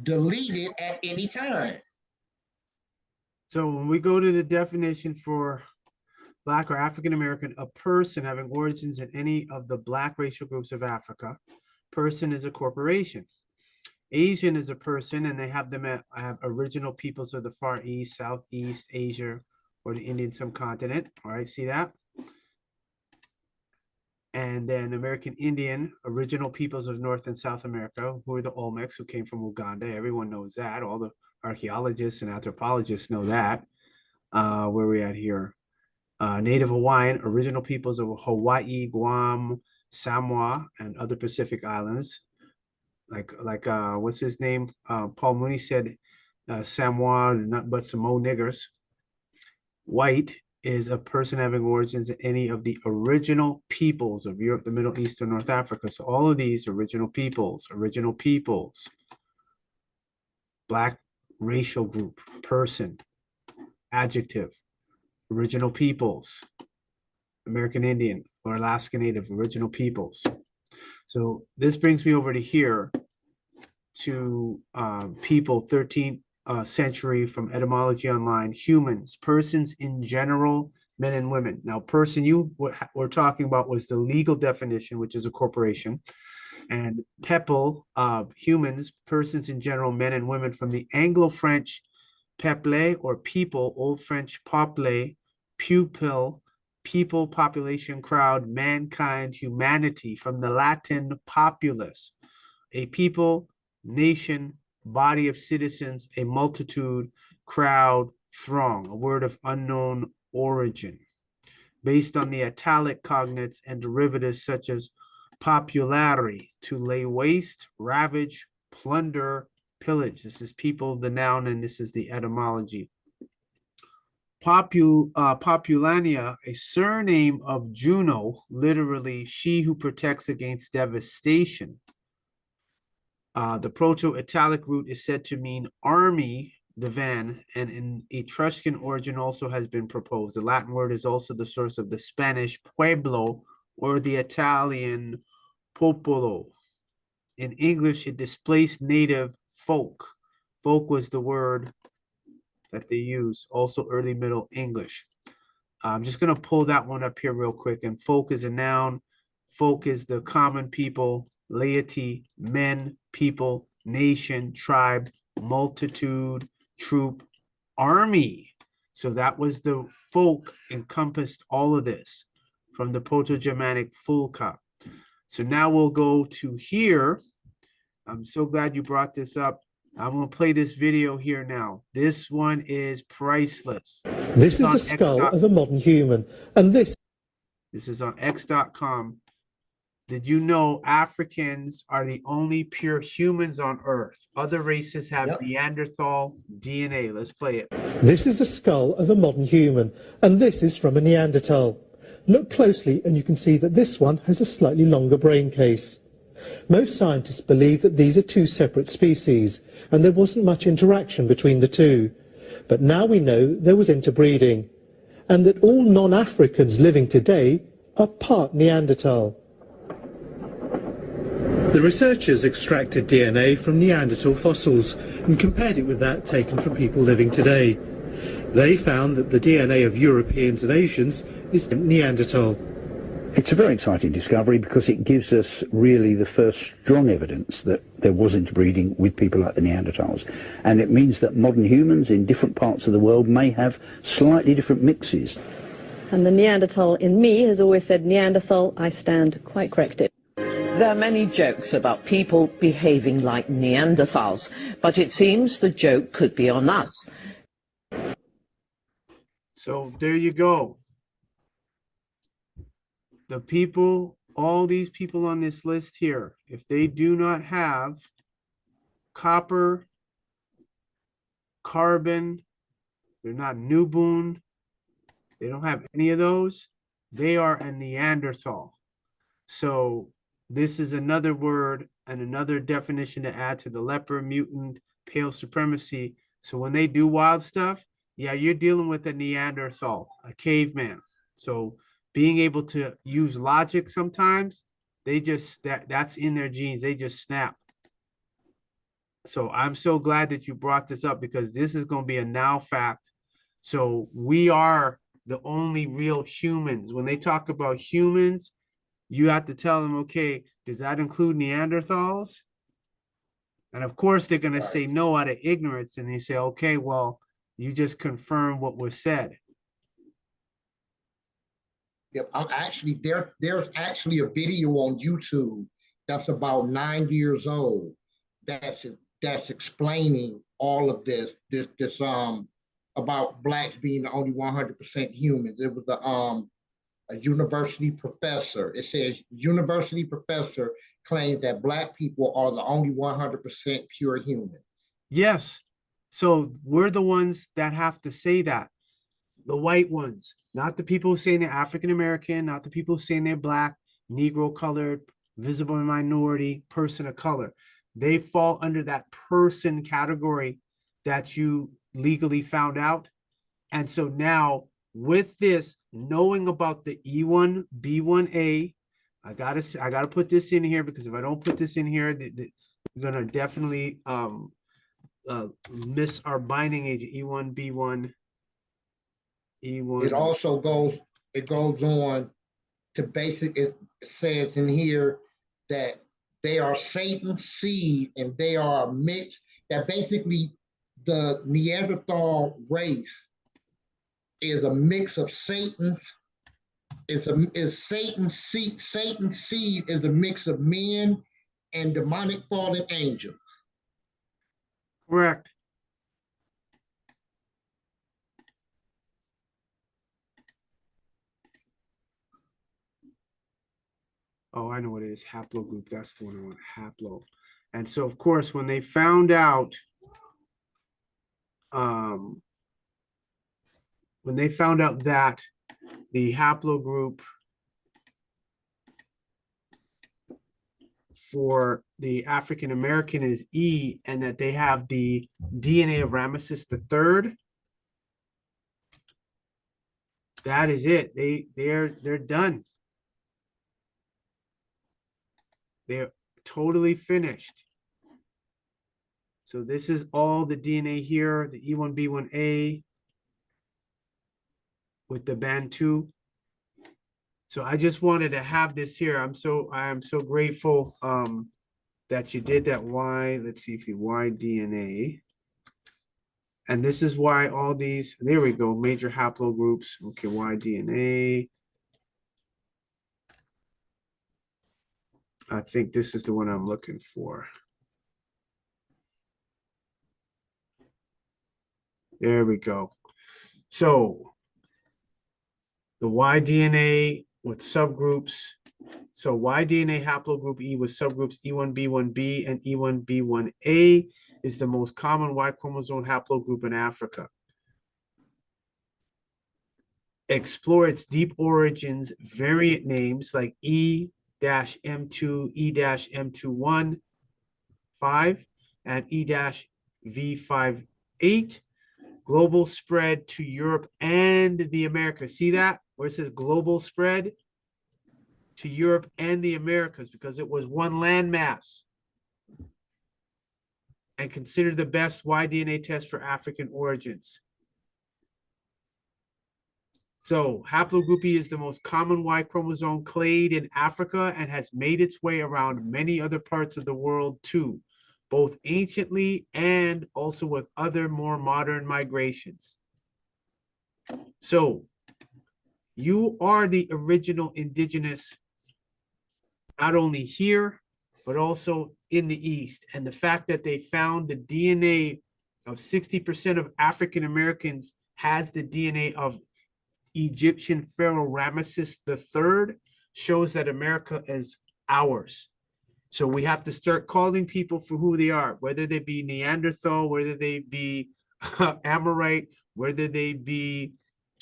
deleted at any time. So when we go to the definition for Black or African American, a person having origins in any of the Black racial groups of Africa. Person is a corporation. Asian is a person, and they have them have original peoples of the Far East, Southeast Asia, or the Indian subcontinent. All right, see that? And then American Indian, original peoples of North and South America, who are the Olmecs, who came from Uganda. Everyone knows that. All the archaeologists and anthropologists know that. Where are we at here? Native Hawaiian, original peoples of Hawaii, Guam, Samoa, and other Pacific islands. Like what's his name? Paul Mooney said, Samoa, not but some old niggers. White is a person having origins in any of the original peoples of Europe, the Middle East, and North Africa. So all of these original peoples. Black racial group, person, adjective, original peoples, American Indian or Alaska Native, original peoples. So this brings me over to here to people, 13th century from Etymology Online, humans, persons in general, men and women. Now, person you were talking about was the legal definition, which is a corporation. And people, humans, persons in general, men and women, from the Anglo-French peuple or people, Old French peuple, pupil, people, population, crowd, mankind, humanity, from the Latin populus, a people, nation, body of citizens, a multitude, crowd, throng, a word of unknown origin, based on the italic cognates and derivatives such as populari, to lay waste, ravage, plunder, pillage. This is people, the noun, and this is the etymology. Populania, a surname of Juno, literally she who protects against devastation. The Proto-Italic root is said to mean army, divan, and an Etruscan origin also has been proposed. The Latin word is also the source of the Spanish pueblo or the Italian popolo. In English, it displaced native folk. Folk was the word that they use, also early Middle English. I'm just going to pull that one up here real quick. And folk is a noun. Folk is the common people, laity, men, people, nation, tribe, multitude, troop, army. So that was the folk encompassed all of this from the Proto-Germanic fulka. So now we'll go to here. I'm so glad you brought this up. I'm going to play this video here now. This one is priceless. This is a skull of a modern human, and this is on x.com. Did you know Africans are the only pure humans on Earth? Other races have Neanderthal DNA. Let's play it. This is a skull of a modern human, and this is from a Neanderthal. Look closely and you can see that this one has a slightly longer brain case. Most scientists believe that these are two separate species, and there wasn't much interaction between the two. But now we know there was interbreeding, and that all non-Africans living today are part Neanderthal. The researchers extracted DNA from Neanderthal fossils and compared it with that taken from people living today. They found that the DNA of Europeans and Asians is Neanderthal. It's a very exciting discovery because it gives us really the first strong evidence that there was interbreeding with people like the Neanderthals. And it means that modern humans in different parts of the world may have slightly different mixes. And the Neanderthal in me has always said Neanderthal. I stand quite corrected. There are many jokes about people behaving like Neanderthals, but it seems the joke could be on us. So there you go. The people, all these people on this list here, if they do not have copper, carbon, they're not Nubun, they don't have any of those, they are a Neanderthal. So this is another word and another definition to add to the leper, mutant, pale supremacy. So when they do wild stuff, yeah, you're dealing with a Neanderthal, a caveman. So being able to use logic sometimes, they just, that's in their genes. They just snap. So I'm so glad that you brought this up because this is going to be a now fact. So we are the only real humans. When they talk about humans, you have to tell them, okay, does that include Neanderthals? And of course, they're going to say no out of ignorance. And they say, okay, well, you just confirm what was said. Yep, I'm actually there's actually a video on YouTube that's about 9 years old that's explaining all of this about blacks being the only 100% humans. It was a university professor. It says university professor claims that black people are the only 100% pure humans. Yes. So we're the ones that have to say that. The white ones, not the people saying they're African American, not the people saying they're black, Negro colored, visible minority, person of color. They fall under that person category that you legally found out. And so now with this, knowing about the E1, B1A, I gotta put this in here because if I don't put this in here, we're gonna definitely miss our binding agent E1, B1. E1. It goes on to it says in here that they are Satan's seed and they are a mix that basically the Neanderthal race is a mix of Satan's seed is a mix of men and demonic fallen angels. Correct. Oh, I know what it is. Haplogroup. That's the one I want. Haplo. And so, of course, when they found out, that the haplogroup for the African American is E, and that they have the DNA of Ramesses III, that is it. They're done. They're totally finished. So this is all the DNA here, the E1B1A with the Bantu. So I just wanted to have this here. I am so grateful that you did that. Y, let's see if you Y DNA. And this is why all these, there we go, major haplogroups. Okay, Y DNA. I think this is the one I'm looking for. There we go. So the Y DNA with subgroups. So Y DNA haplogroup E with subgroups E1B1B and E1B1A is the most common Y chromosome haplogroup in Africa. Explore its deep origins, variant names like E-M2, E-M21, 5, and E-V58. Global spread to Europe and the Americas. See that? Where it says global spread to Europe and the Americas because it was one landmass. And considered the best Y-DNA test for African origins. So haplogroup E is the most common Y chromosome clade in Africa and has made its way around many other parts of the world too, both anciently and also with other more modern migrations. So you are the original indigenous, not only here, but also in the East. And the fact that they found the DNA of 60% of African Americans has the DNA of Egyptian Pharaoh Ramesses III shows that America is ours. So we have to start calling people for who they are, whether they be Neanderthal, whether they be Amorite, whether they be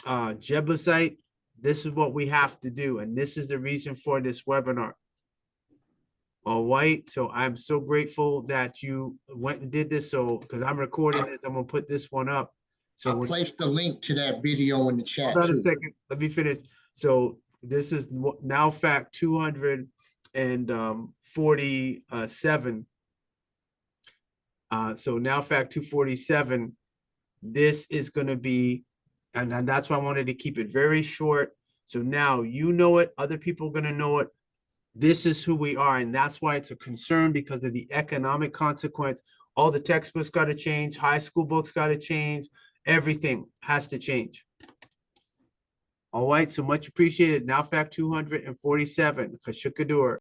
Jebusite. This is what we have to do. And this is the reason for this webinar. All right. So I'm so grateful that you went and did this. So because I'm recording this, I'm going to put this one up. So I'll place the link to that video in the chat. Hold on a second. Let me finish. So this is now fact 247. So now fact 247, this is going to be, and that's why I wanted to keep it very short. So now you know it, other people are going to know it. This is who we are, and that's why it's a concern, because of the economic consequence. All the textbooks got to change, high school books got to change, everything has to change. All right, so much appreciated. Now fact 247, Kashukadur.